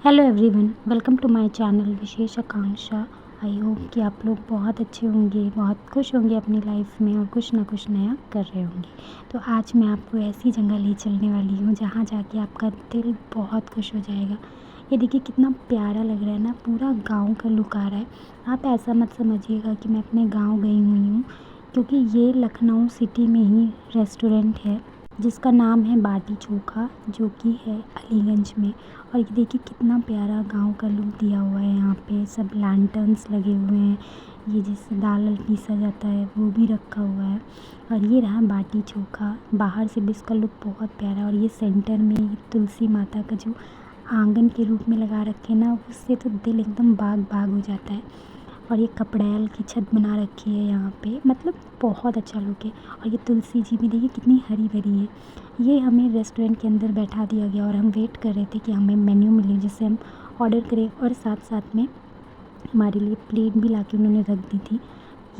Hello everyone, welcome to my channel Vishesh Akanksha. I hope कि आप लोग बहुत अच्छे होंगे, बहुत खुश होंगे अपनी लाइफ में और कुछ ना कुछ नया कर रहे होंगे। तो आज मैं आपको ऐसी जगह ले चलने वाली हूँ जहाँ जाके आपका दिल बहुत खुश हो जाएगा। ये देखिए कितना प्यारा लग रहा है ना, पूरा गांव का लुक आ रहा है। आप ऐसा मत समझिएगा कि मैं अपने गाँव गई हुई हूँ, क्योंकि ये लखनऊ सिटी में ही रेस्टोरेंट है जिसका नाम है बाटी चोखा, जो कि है अलीगंज में। और ये देखिए कितना प्यारा गांव का लुक दिया हुआ है। यहाँ पे सब लैंटर्न्स लगे हुए हैं, ये जिससे दाल पीसा जाता है वो भी रखा हुआ है। और ये रहा बाटी चोखा, बाहर से भी इसका लुक बहुत प्यारा है। और ये सेंटर में ये तुलसी माता का जो आंगन के रूप में लगा रखे ना, उससे तो दिल एकदम बाग बाग हो जाता है। और ये कपड़ैल की छत बना रखी है यहाँ पे, मतलब बहुत अच्छा लुक है। और ये तुलसी जी भी देखिए कितनी हरी भरी है। ये हमें रेस्टोरेंट के अंदर बैठा दिया गया और हम वेट कर रहे थे कि हमें मेन्यू मिले जिससे हम ऑर्डर करें, और साथ साथ में हमारे लिए प्लेट भी ला के उन्होंने रख दी थी।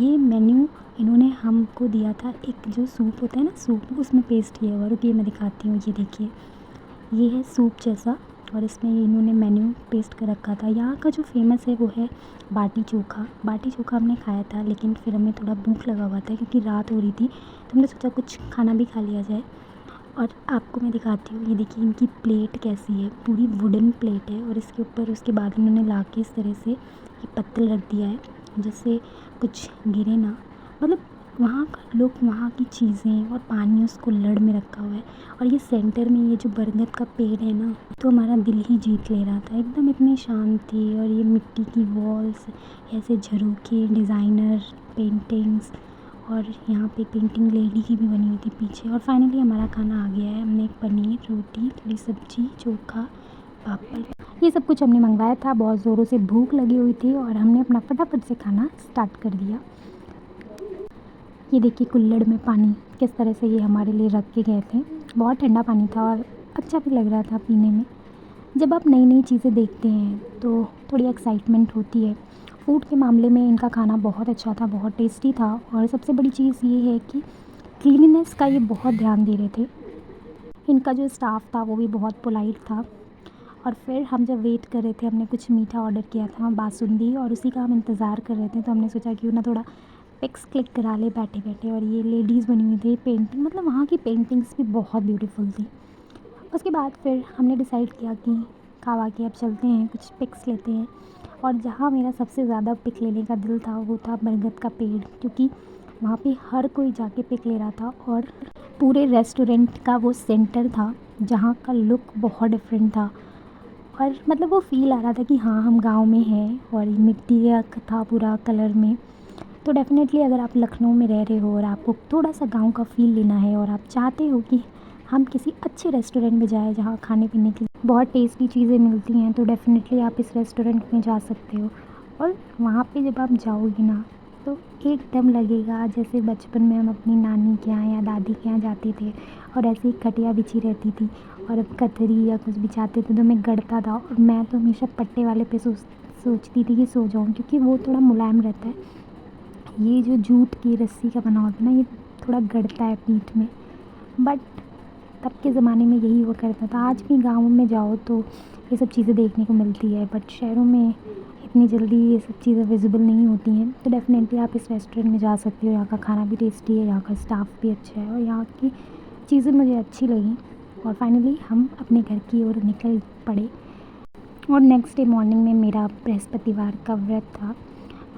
ये मेन्यू इन्होंने हमको दिया था, एक जो सूप होता है ना, सूप उसमें पेस्ट किया हुआ। रुकिए मैं दिखाती हूँ। ये देखिए, ये है सूप जैसा, और इसमें ये इन्होंने मेन्यू पेस्ट कर रखा था। यहाँ का जो फेमस है वो है बाटी चोखा। बाटी चोखा हमने खाया था, लेकिन फिर हमें थोड़ा भूख लगा हुआ था क्योंकि रात हो रही थी, तो हमने सोचा कुछ खाना भी खा लिया जाए। और आपको मैं दिखाती हूँ, ये देखिए इनकी प्लेट कैसी है, पूरी वुडन प्लेट है। और इसके ऊपर उसके बाद इन्होंने ला के इस तरह से ये पत्तल रख दिया है जिससे कुछ गिरे ना। मतलब वहाँ का लुक, वहाँ की चीज़ें और पानी उस कुल्हड़ में रखा हुआ है। और ये सेंटर में ये जो बरगद का पेड़ है ना, तो हमारा दिल ही जीत ले रहा था। एकदम इतनी शांति, और ये मिट्टी की वॉल्स, ऐसे झरोखे, डिज़ाइनर पेंटिंग्स, और यहाँ पे पेंटिंग लेडी की भी बनी हुई थी पीछे। और फाइनली हमारा खाना आ गया है। हमने एक पनीर, रोटी, थोड़ी सब्जी, चोखा, पापड़, ये सब कुछ हमने मंगवाया था। बहुत ज़ोरों से भूख लगी हुई थी और हमने अपना फटाफट से खाना स्टार्ट कर दिया। ये देखिए कुल्हड़ में पानी किस तरह से ये हमारे लिए रख के गए थे। बहुत ठंडा पानी था और अच्छा भी लग रहा था पीने में। जब आप नई नई चीज़ें देखते हैं तो थोड़ी एक्साइटमेंट होती है। फूड के मामले में इनका खाना बहुत अच्छा था, बहुत टेस्टी था। और सबसे बड़ी चीज़ ये है कि क्लीनिनेस का ये बहुत ध्यान दे रहे थे। इनका जो स्टाफ था वो भी बहुत पोलाइट था। और फिर हम जब वेट कर रहे थे, हमने कुछ मीठा ऑर्डर किया था, बासुंदी, और उसी का हम इंतज़ार कर रहे थे। तो हमने सोचा क्यों ना थोड़ा पिक्स क्लिक करा ले बैठे बैठे। और ये लेडीज़ बनी हुई थी, पेंटिंग, मतलब वहाँ की पेंटिंग्स भी बहुत ब्यूटीफुल थी। उसके बाद फिर हमने डिसाइड किया कि खावा के अब चलते हैं, कुछ पिक्स लेते हैं। और जहाँ मेरा सबसे ज़्यादा पिक लेने का दिल था वो था बरगद का पेड़, क्योंकि वहाँ पे हर कोई जाके पिक ले रहा था। और पूरे रेस्टोरेंट का वो सेंटर था जहाँ का लुक बहुत डिफरेंट था। और मतलब वो फ़ील आ रहा था कि हाँ हम गांव में हैं, और मिट्टी का था पूरा कलर में। तो डेफ़िनेटली अगर आप लखनऊ में रह रहे हो और आपको थोड़ा सा गांव का फ़ील लेना है, और आप चाहते हो कि हम किसी अच्छे रेस्टोरेंट में जाएँ जहाँ खाने पीने की बहुत टेस्टी चीज़ें मिलती हैं, तो डेफ़िनेटली आप इस रेस्टोरेंट में जा सकते हो। और वहाँ पे जब आप जाओगे ना, तो एकदम लगेगा जैसे बचपन में हम अपनी नानी के यहाँ या दादी के यहाँ जाते थे, और ऐसे ही खटिया बिछी रहती थी, और अब कतरी या कुछ बिछाते थे तो मैं गड़ता था। और मैं तो हमेशा पट्टे वाले पे सोचती थी कि सो जाऊँ, क्योंकि वो थोड़ा मुलायम रहता है। ये जो जूट की रस्सी का बना होता है ना, ये थोड़ा गड़ता है पीठ में। बट तब के ज़माने में यही हुआ करता था। आज भी गाँव में जाओ तो ये सब चीज़ें देखने को मिलती है, बट शहरों में इतनी जल्दी ये सब चीज़ें विजिबल नहीं होती हैं। तो डेफ़िनेटली आप इस रेस्टोरेंट में जा सकते हो। यहाँ का खाना भी टेस्टी है, यहाँ का स्टाफ भी अच्छा है, और यहाँ की चीज़ें मुझे अच्छी लगी। और फाइनली हम अपने घर की ओर निकल पड़े। और नेक्स्ट डे मॉर्निंग में मेरा बृहस्पतिवार का व्रत था,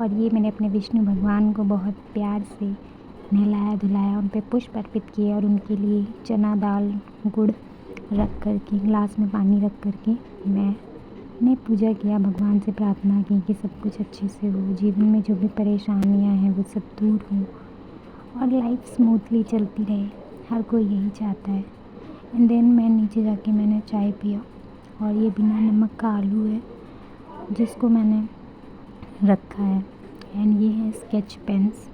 और ये मैंने अपने विष्णु भगवान को बहुत प्यार से नहलाया धुलाया, उन पे पुष्प अर्पित किए, और उनके लिए चना दाल गुड़ रख कर के, ग्लास में पानी रख कर के मैंने पूजा किया, भगवान से प्रार्थना की कि सब कुछ अच्छे से हो, जीवन में जो भी परेशानियां हैं वो सब दूर हो, और लाइफ स्मूथली चलती रहे। हर कोई यही चाहता है। एंड देन मैं नीचे जाके मैंने चाय पिया, और ये बिना नमक का आलू है जिसको मैंने रखा है। एंड ये है स्केच पेन्स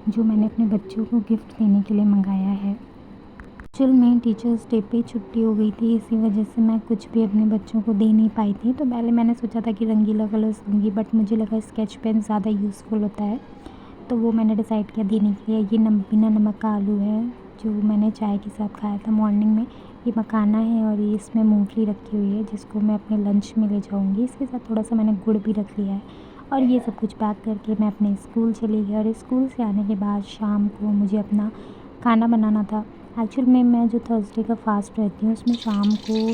जो मैंने अपने बच्चों को गिफ्ट देने के लिए मंगाया है। एक्चुअल में टीचर्स डे पे छुट्टी हो गई थी, इसी वजह से मैं कुछ भी अपने बच्चों को दे नहीं पाई थी। तो पहले मैंने सोचा था कि रंगीला कलर्स दूँगी, बट मुझे लगा स्केच पेन ज़्यादा यूज़फुल होता है, तो वो मैंने डिसाइड किया देने के लिए। ये बिना नमक का आलू है, जो मैंने चाय के साथ खाया था मॉर्निंग में, ये मखाना है और ये इसमें मूंगफली रखी हुई है जिसको मैं अपने लंच में ले जाऊंगी। इसके साथ थोड़ा सा मैंने गुड़ भी रख लिया है और ये सब कुछ पैक करके मैं अपने स्कूल चली गई। और स्कूल से आने के बाद शाम को मुझे अपना खाना बनाना था। एक्चुअल में मैं जो थर्सडे का फास्ट रहती हूँ उसमें शाम को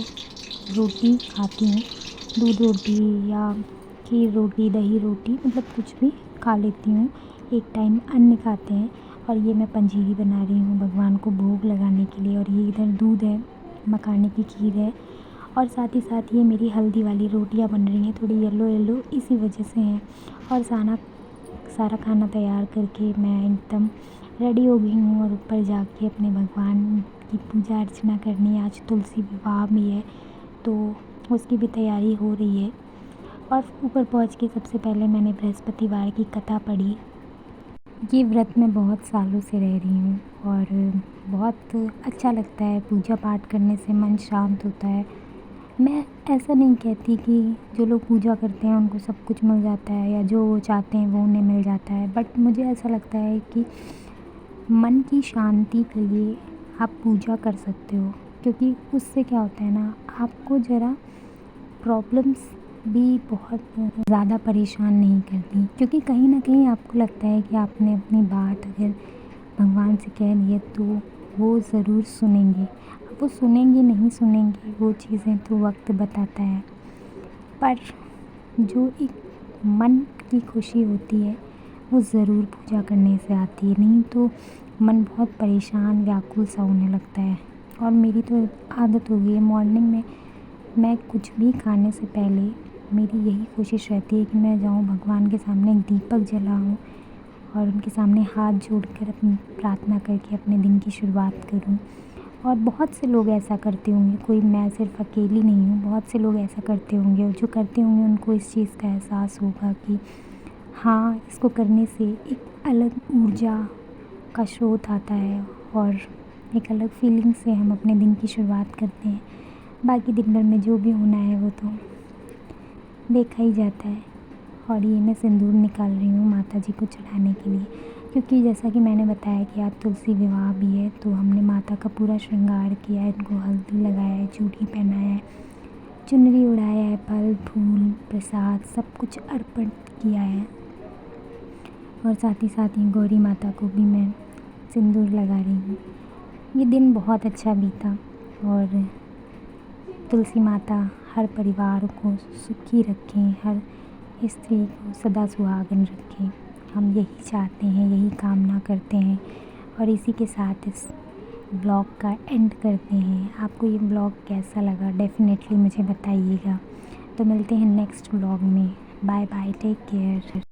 रोटी खाती हूँ, दूध रोटी या खीर रोटी, दही रोटी, मतलब कुछ भी खा लेती हूँ। एक टाइम अन्न खाते हैं। और ये मैं पंजीरी बना रही हूँ भगवान को भोग लगाने के लिए। और ये इधर दूध है, मखाने की खीर है और साथ ही साथ ये मेरी हल्दी वाली रोटियां बन रही हैं, थोड़ी येलो येलो इसी वजह से हैं। और सारा खाना तैयार करके मैं एकदम रेडी हो गई हूँ और ऊपर जाके अपने भगवान की पूजा अर्चना करनी है। आज तुलसी विवाह भी है तो उसकी भी तैयारी हो रही है। और ऊपर पहुँच के सबसे पहले मैंने बृहस्पतिवार की कथा पढ़ी। ये व्रत मैं बहुत सालों से रह रही हूँ और बहुत अच्छा लगता है। पूजा पाठ करने से मन शांत होता है। मैं ऐसा नहीं कहती कि जो लोग पूजा करते हैं उनको सब कुछ मिल जाता है या जो वो चाहते हैं वो उन्हें मिल जाता है, बट मुझे ऐसा लगता है कि मन की शांति के लिए आप पूजा कर सकते हो, क्योंकि उससे क्या होता है ना, आपको ज़रा प्रॉब्लम्स भी बहुत ज़्यादा परेशान नहीं करती, क्योंकि कहीं ना कहीं आपको लगता है कि आपने अपनी बात अगर भगवान से कह दी है तो वो ज़रूर सुनेंगे। अब वो सुनेंगे नहीं सुनेंगे वो चीज़ें तो वक्त बताता है, पर जो एक मन की खुशी होती है वो ज़रूर पूजा करने से आती है। नहीं तो मन बहुत परेशान व्याकुल सा होने लगता है। और मेरी तो आदत हो गई है, मॉर्निंग में मैं कुछ भी खाने से पहले मेरी यही कोशिश रहती है कि मैं जाऊँ भगवान के सामने एक दीपक जलाऊँ और उनके सामने हाथ जोड़कर अपनी प्रार्थना करके अपने दिन की शुरुआत करूँ। और बहुत से लोग ऐसा करते होंगे, कोई मैं सिर्फ अकेली नहीं हूँ, बहुत से लोग ऐसा करते होंगे और जो करते होंगे उनको इस चीज़ का एहसास होगा कि हाँ, इसको करने से एक अलग ऊर्जा का स्रोत आता है और एक अलग फीलिंग से हम अपने दिन की शुरुआत करते हैं। बाकी दिन भर में जो भी होना है वो तो देखा ही जाता है। और ये मैं सिंदूर निकाल रही हूँ माता जी को चढ़ाने के लिए, क्योंकि जैसा कि मैंने बताया कि आज तुलसी विवाह भी है तो हमने माता का पूरा श्रृंगार किया है, इनको हल्दी लगाया है, चूड़ी पहनाया है, चुनरी उड़ाया है, फल फूल प्रसाद सब कुछ अर्पण किया है। और साथ ही साथ ही गौरी माता को भी मैं सिंदूर लगा रही हूँ। ये दिन बहुत अच्छा बीता और तुलसी माता हर परिवार को सुखी रखें, हर स्त्री को सदा सुहागन रखें। हम यही चाहते हैं, यही कामना करते हैं। और इसी के साथ इस ब्लॉग का एंड करते हैं। आपको ये ब्लॉग कैसा लगा डेफ़िनेटली मुझे बताइएगा। तो मिलते हैं नेक्स्ट ब्लॉग में। Bye bye, take care.